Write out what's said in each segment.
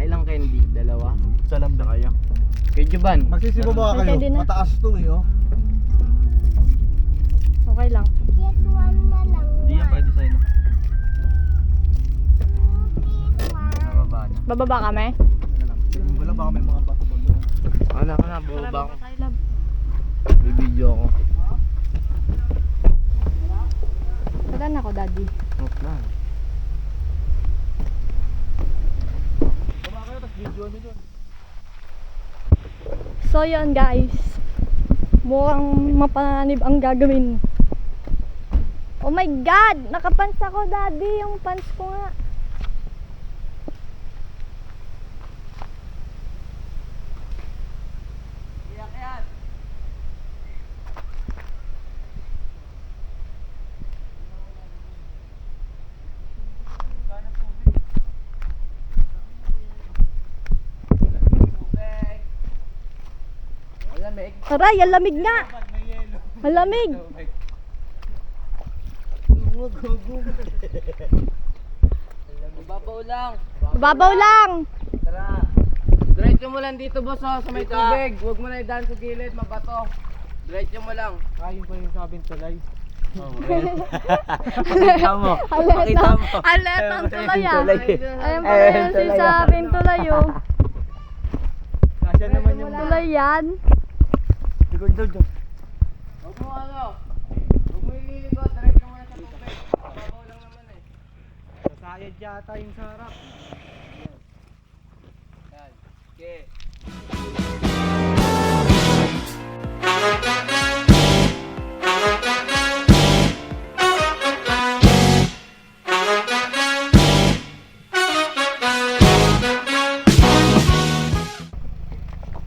ilang candy? Dalawa? Isa lang ba kayo? Kay Juban. Magsisibo ba kayo? Pwede na. Mataas to eh oh. Okay lang. Hindi yan pwede sa'yo na. Nababa na. Bababa kami? Ano lang. Tingin ko lang baka may mga bato ba doon. Wala ka na, bubaba ako. tayo, love. May video ako. Wala na ako, daddy. Huwag na. Baba kayo tapos video nyo doon. So yun guys, mukhang mapanganib ang gagawin. Oh my god, nakapants ako daddy, yung pants ko nga. Aray, ang lamig nga. Ang lamig. Babaw lang. Babaw lang. Tara. Diretso mo lang dito boss sa may tubig. Huwag mo na idaan sa gilid, mabato. Diretso mo lang. Ayun pa yung sabing tulay. Pakita mo. Pakita mo. Alet ang tulay ah. Ayun pa rin si sabing tulay oh. Kasya naman yung Tulay yan. likod doon. Huwag mo ano. Huwag mo ililikot. Diretso mo na sa tubig. Babaw lang naman eh. Sasayad yata yung sarap. Yan. Okay.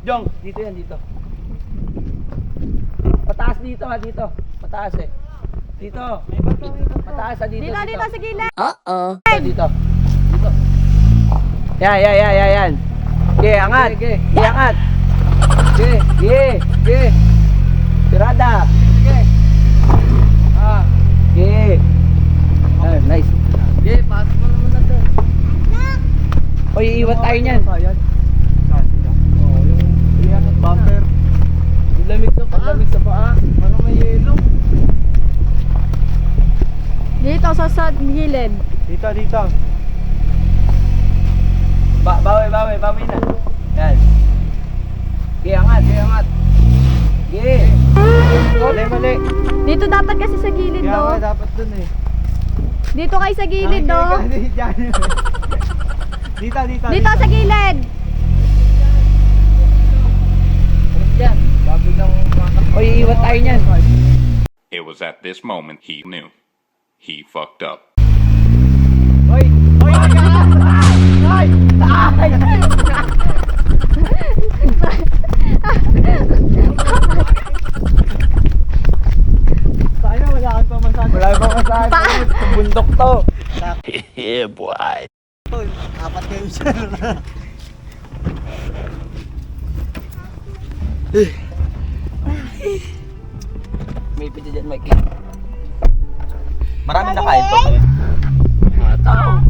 Jong, dito yan, dito. Pataas dito ha, dito. Pataas eh. Dito. Pataas ha, dito. Dito sa gilid. Dito. Dito. Yan. Okay, angat. Okay, angat. Okay. Tirada. Sige. Okay. Nice. Okay, pasok mo naman na doon. Oy, iiwan tayo niyan. Sayad. Oo, yung iyan at bumper. Lamig sa paa. Parang may yelo. Dito sa gilid. Dito. Bawi na. Yan. Okay, angat. Okay. Mali. Dito dapat kasi sa gilid Kaya do. nga dapat dun eh. Dito kayo sa gilid do. Dito. Dito sa gilid. Yan. Babi lang makakapit. Oy, iiwan tayo niyan. It was at this moment he knew. He fucked up. Oy! Ay! Tayo, wala kang pamasahe. Wala bang masahe pa yun? Sa bundok to. Yeah, boy. Apat kayo siya. May piti dyan, Mike. Marami na kain pa ba? Tao.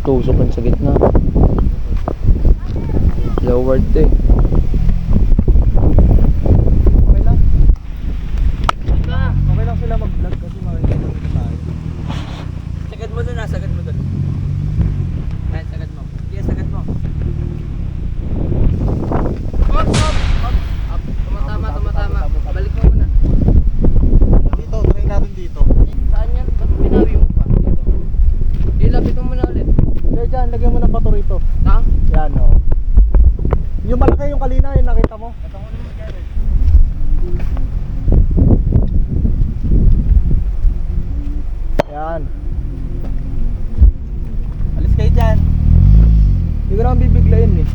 Tusukan sa gitna. Lowered to eh. Okay lang. Okay lang sila mag-vlog kasi makikita nila tayo. Sagad mo mo doon, sagad mo doon. Ayan, sagad mo. Sige, sagad mo. Up, up, up, up. Tumatama. Balik mo muna. Dito, try natin dito. Saan yan? Ba't binawi mo pa? Ilapit mo muna ulit. Hindi, dyan, lagyan mo ng bato rito. Ha? Yan, o. Yung malaki yung kanina, yung nakita mo. Yan. Alis kayo dyan. Hindi ko naman bibiglayin eh.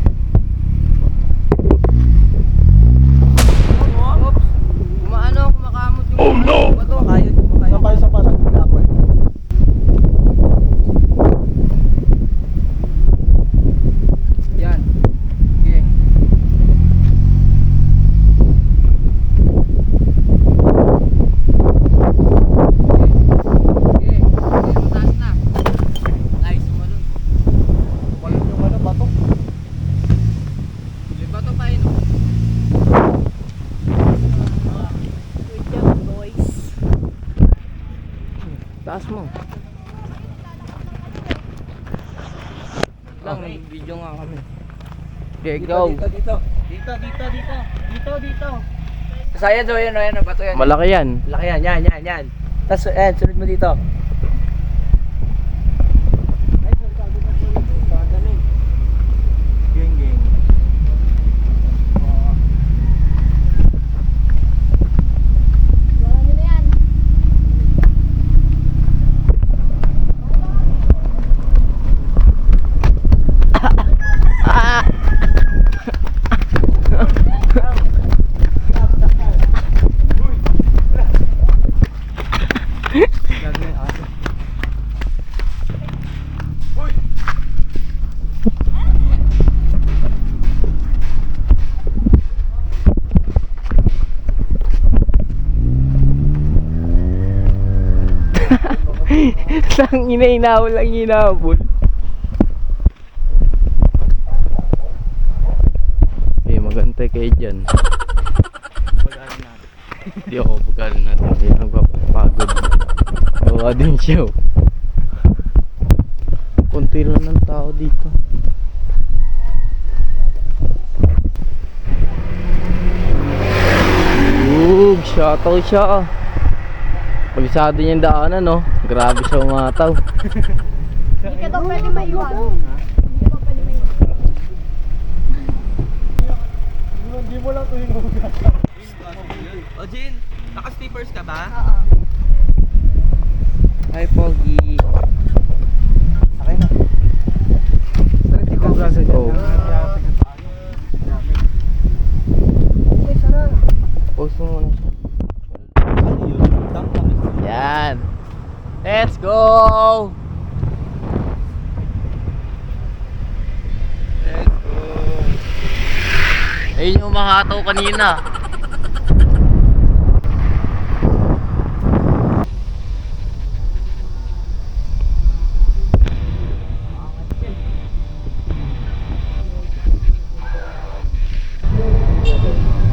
Oops. Kumakamot yung... Oh no! Bato. Isa pa, nagpila ako eh. Yan. Okay. Okay. Mataas na. Nice, sumalun. Walang yung ano, bato. May bato pa yun. Good job, boys. Taas mo. Lang, nag-video nga kami. Okay, go. Dito. Saya do yan, ano bato yan. Malaki yan. Laki yan. Tapos, sunod mo dito. Geng. Wala nyo na yan. Sang inainaw lang inaabot. Eh, magantay kayo dyan. Hindi ako bagalin natin. Hindi nagpapagod. Gawa din siya. Konti lang ng tao dito. Shuttle siya. Kabisado niya yung daanan, no? Grabe siya umataw. Hindi ka daw pwede maiwan. Hindi ka daw pwede maiwan. Hindi mo lang ito hinugas. O Jin, naka-sleepers ka ba? Oo. Hi, Pogi. Sakay na. Oh. Post mo muna siya. Yan. Let's go! Let's go! Ayun yung makataw kanina.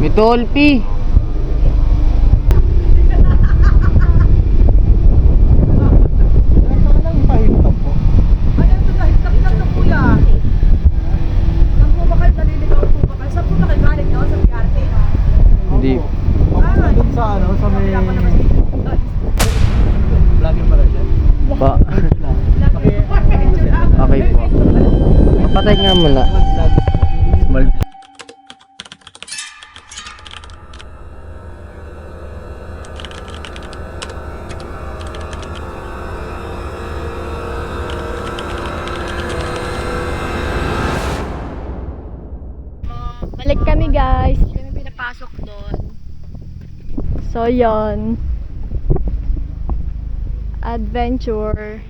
Mitolpi! Saan lang ipahintap mo? Hindi. Doon sa ano, sa may... Vlogger pala siya. Ba? Okay po. Papatay nga muna. Small. Balik kami guys. Hindi kami pinapasok doon. So yon. Adventure.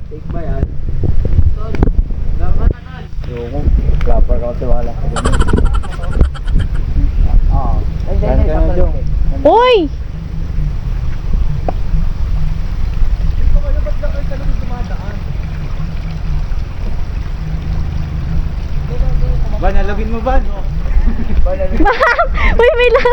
Take ba yan? Ayoko. Clapper ka kasi wala ka din. Saan ka na, Jong? Uy! Ban, nalagin mo, Ban. Uy, may lang!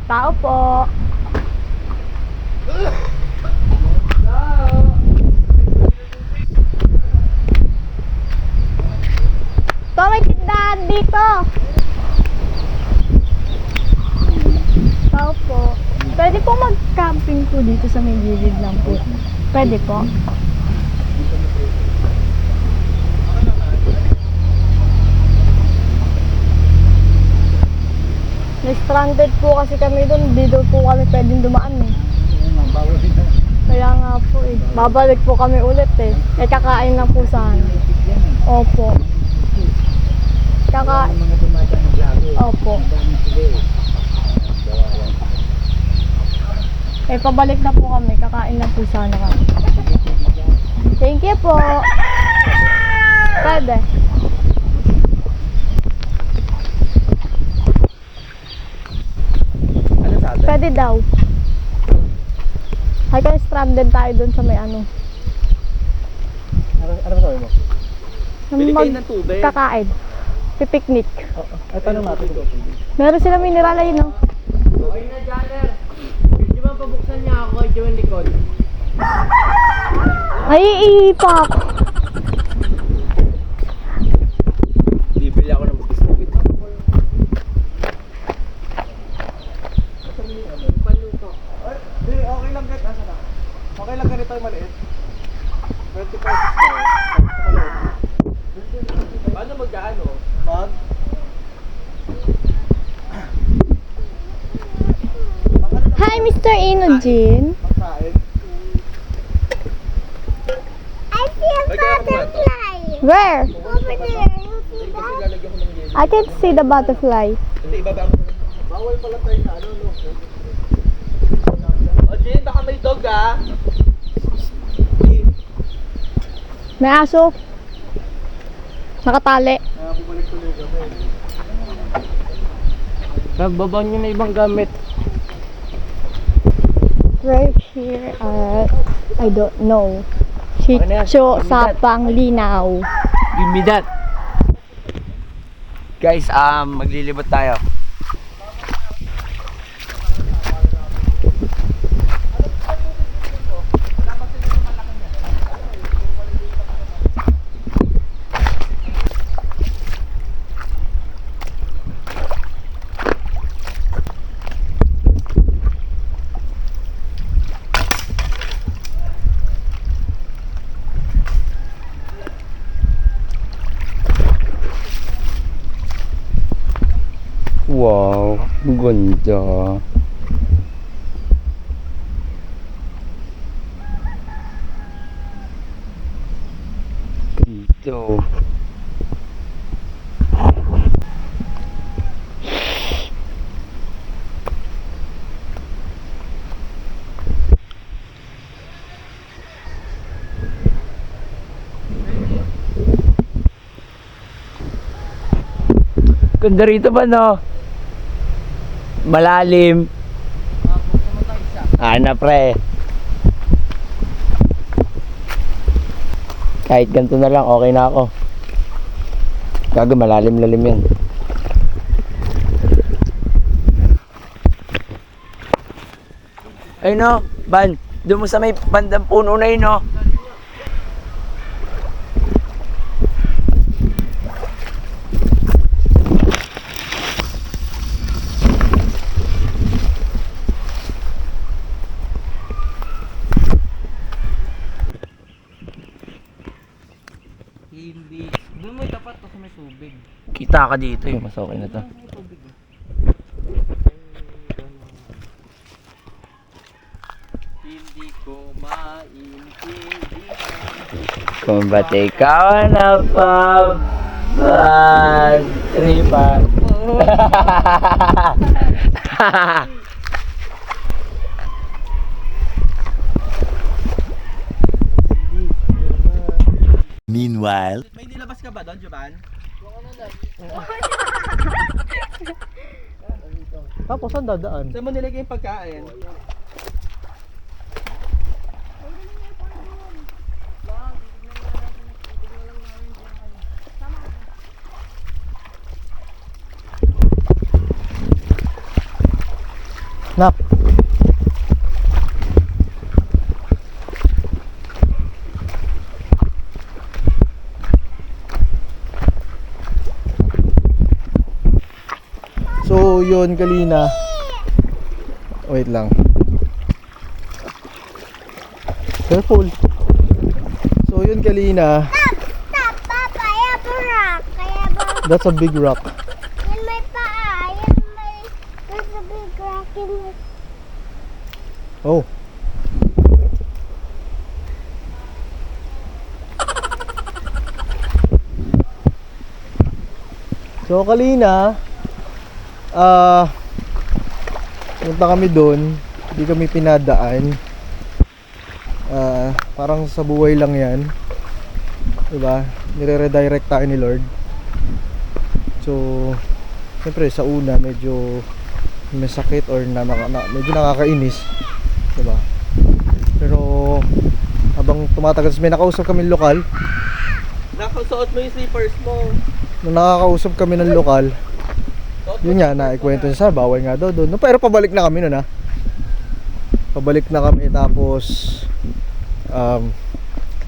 Tao po. To, may tindahan dito. Tao po. Pwede po mag-camping po dito sa may gilid lang po. Pwede po. Na-stranded po kasi kami doon. Dito po kami pwedeng dumaan eh. Kaya nga po eh. Babalik po kami ulit eh. Eh kakain lang po sana. Opo. Opo. Eh pabalik na po kami. Kakain lang po sana kami. Thank you po. Pwede. Ano sa atin? Pwede daw. Ay kaya stranded tayo dun sa may ano. Ano ba sabi mo? Bili kayo ng tubig. Kakain. Pipiknik. Ay, tanong natin. Meron sila mineral ay no? Okay na, Janner. Di ba pabuksan niya ako kay Joel likod? Ay, ipak. Bibili ako ng biskuit. Okay lang kahit nasa na. Okay lang ganito yung maliit. 20 pesos na. Paano magkaano? Mag? Hi, Mr. Inojin. Magkain. Where? Kasi lalagyan ko ng yelo. I can see the butterfly. Hindi, ibaba ko. Bawal pala tayo sa ano, no? O, Jin, baka may dog ah. May aso. Nakatali. Kaya bumalik tuloy kami. Nagbabaw niyo na ibang gamit. Right here at, I don't know. Chicho sa Panglinaw. Give me that. Guys, maglilibot tayo. Wow, ganda. Ganda. Ganda rito ba no? Malalim. Ana pre. Kahit ganito na lang, okay na ako. Gago, malalim-lalim yan. Ay no, Ban, doon mo sa may bandang puno na yun no. Hindi. Doon mo tapat kasi may tubig. Kita ka dito eh, mas okay na to. Hindi ko maintindihan. Kung ba't ikaw na bad tripan. Meanwhile, May nilabas ka ba doon, Jovan? Tapos saan dadaan? Saan mo nilagay yung pagkain? Snap. So yun Kalina. Wait lang. Careful. So yun Kalina. Stop, Papa. I have a rock. I have a... That's a big rock. In my paa. In my... There's a big rock in my... Oh. So Kalina, punta kami doon, hindi kami pinadaan. Parang sa buhay lang 'yan. 'Di ba? Nire-redirect tayo ni Lord. So, siyempre sa una medyo may sakit or medyo nakakainis, 'di ba? Pero habang tumatagal, may nakausap kami lokal. Nakasuot mo yung slippers mo. Nung nakakausap kami ng lokal, yun nga, naikwento niya sa bawal nga daw doon. No, pero pabalik na kami nun ha. Pabalik na kami tapos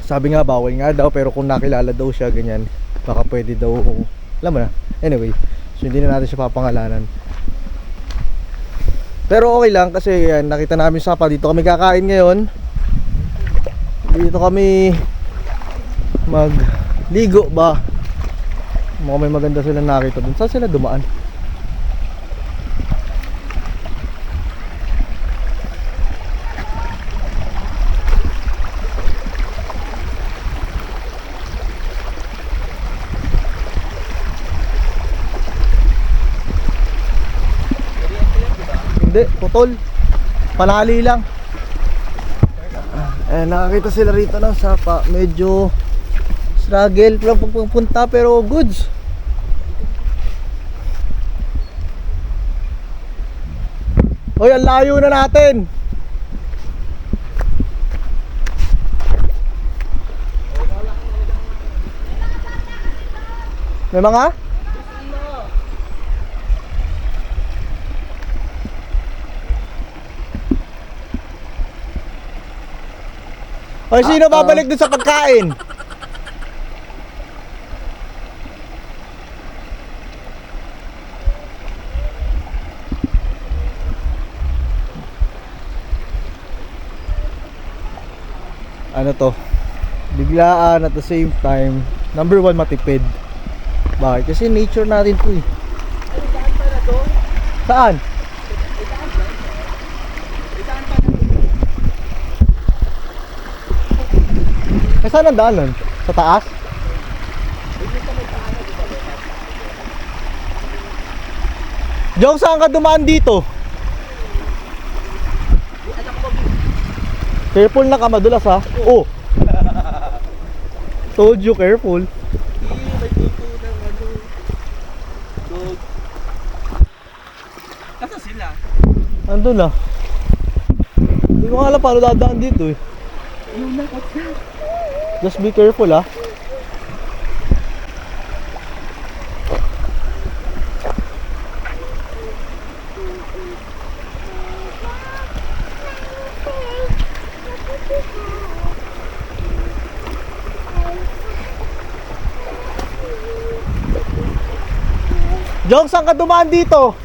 sabi nga bawal nga daw, pero kung nakilala daw siya ganyan, baka pwede daw, alam mo na. Anyway, so hindi na natin siya papangalanan. Pero okay lang kasi yan, nakita namin sa dito kami kakain ngayon. Dito kami magligo ba. Mukhang may maganda sila nakita dun. Saan sila dumaan? Hindi, putol. Panali lang. Nakakita sila rito ng sapa. Medyo struggle lang pagpunta pero goods. Hoy, ang layo na natin. May mga? Hoy, sino babalik dun sa pagkain? Ano to? Biglaan at the same time. Number 1, matipid. Bakit? Kasi nature natin to eh. Saan? Saan ang daan nun? Sa taas? Jong, saan ka dumaan dito? Careful na ka, madulas ha. Oh. Told you, careful. May tuto ng dog. Nasaan sila? Andun na. Hindi ko alam paano dadaan dito eh. Just be careful ha. Jong, saan ka dumaan dito?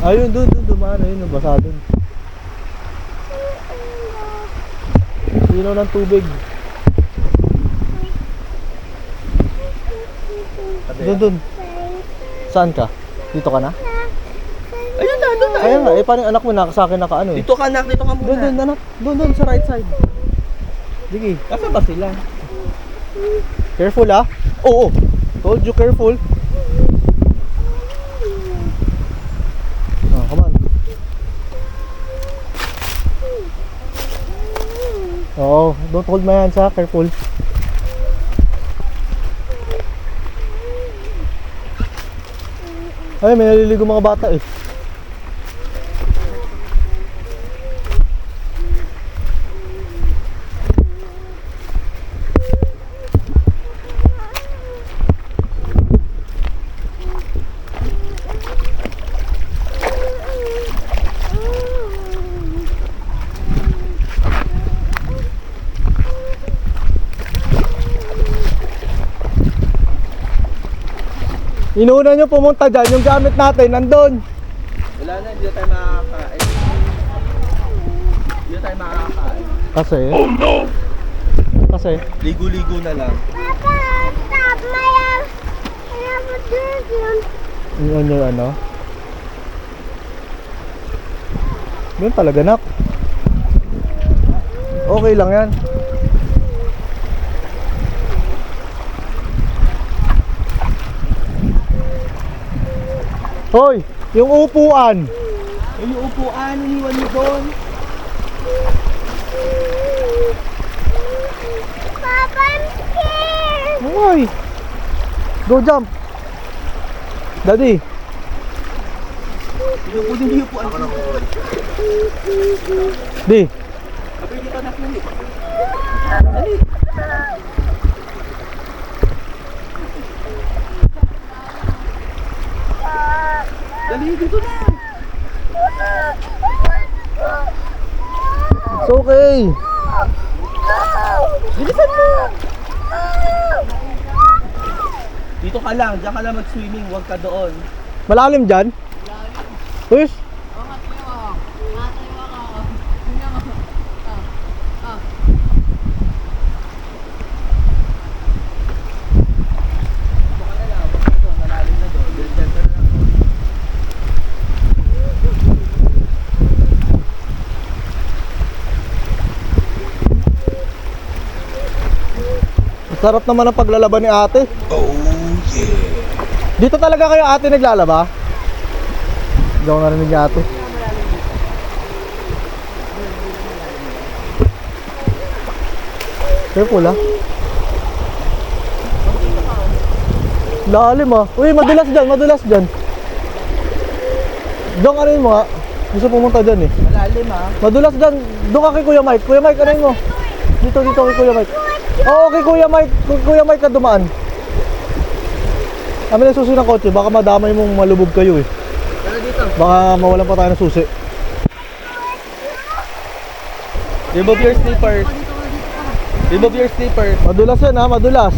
Ayun, dun dumaan. Ayun, nabasa dun. Sino ng tubig? Dun. Saan ka? Dito ka na? Ayun na, doon na. Ayun nga, paano yung anak mo na sa akin naka ano eh? Dito ka na, dito ka muna. Dun, anak. Dun, sa right side. Sige. Nasaan ba sila? Careful ah. Oo. Told you careful. Oh, come on. Oo, don't hold my hands ha. Careful. Ay, may naliligo mga bata eh. Inuuna nyo pumunta dyan, yung gamit natin, nandun. Wala na, hindi na tayo makakain. Hindi na tayo makakain. Kasi? Oh no! Kasi? Ligo-ligo na lang. Papa, stop my dragon. Yun yung ano? Yun talaga, nak. Okay lang yan. Hoy! Yung upuan! Ay, yung upuan, iniwan mo doon. Papa, I'm scared. Hoy! Go jump! Daddy! Pinupunin niyo yung upuan. Di! Kapag dito na dali. Dali, dito na. It's okay! Bilisan mo. Dito ka lang, diyan ka lang mag-swimming, huwag ka doon. Malalim dyan? Push! Dito ka na lang, huwag ka doon, malalim na doon. Diyan ka na lang. Sarap naman ang paglalaban ni ate. Oh yeah. Dito talaga kayo ate naglalaba? Hindi ako narinig ni ate. Careful ah. Lalim ah. Uy, madulas dyan, madulas dyan. Doon ka rin mo nga. Gusto pumunta dyan eh. Malalim ha. Madulas dyan. Doon ka kay Kuya Mike. Kuya Mike, ano mo? Dito kay Kuya Mike. Oo, kay Kuya Mike. Kuya Mike ka dumaan. Kami na susi ng kotse. Baka madamay mong malubog kayo eh. Tara dito. Baka mawalan pa tayo ng susi. Remove your slippers. Remove your slippers. Madulas yan ha, madulas.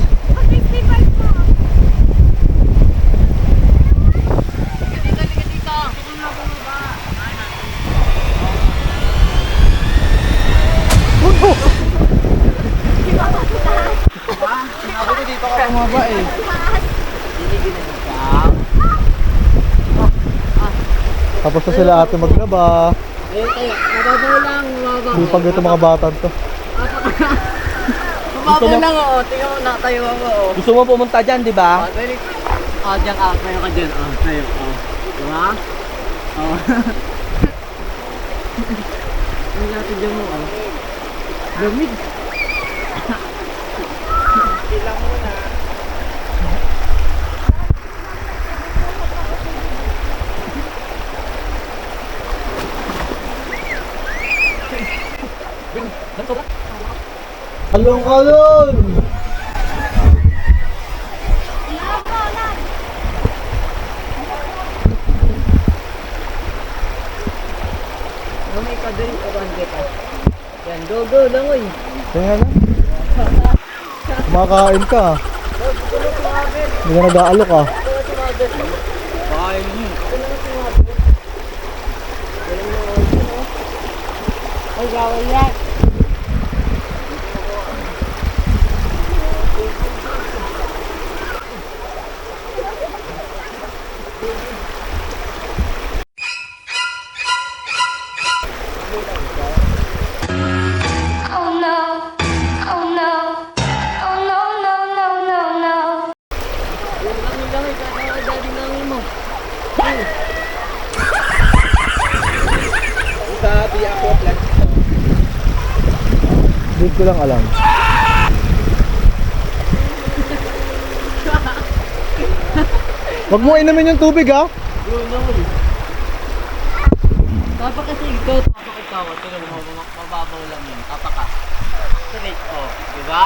Sinabi ko dito ka bumaba eh. Tapos na sila ate maglaba. Ayun tayo, mababaw lang, mababaw. Di pag ito mga bata to. Mababaw lang oo, tingnan mo natayo ako oo. Gusto mo pumunta dyan, di ba? Dali. Diyan ka, tayo ka dyan. Tayo, diba? Ang natin dyan mo, lamig. Ilang muna. Alon! May ka din, kabante ka. Yan, go, langoy. Kaya na. Kumakain ka. Hindi ka nag-aalok ah. Bakain yun. Ay, gawin yan. Oh no. Oh no. Oh no, no, no, no, no. Langoy, daddy langoy mo. Sabi ako, plan. Hindi ko lang alam. Wag mo inumin yung tubig ha. Tapak kasi ikaw, tapak ikaw. Tingnan mo, mababaw lang yun. Tapak ka. Straight, diba?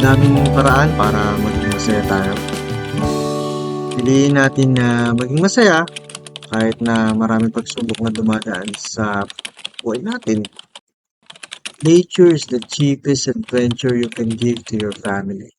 daming paraan para maging masaya tayo. Piliin natin na maging masaya kahit na maraming pagsubok na dumadaan sa buhay natin. Nature is the cheapest adventure you can give to your family.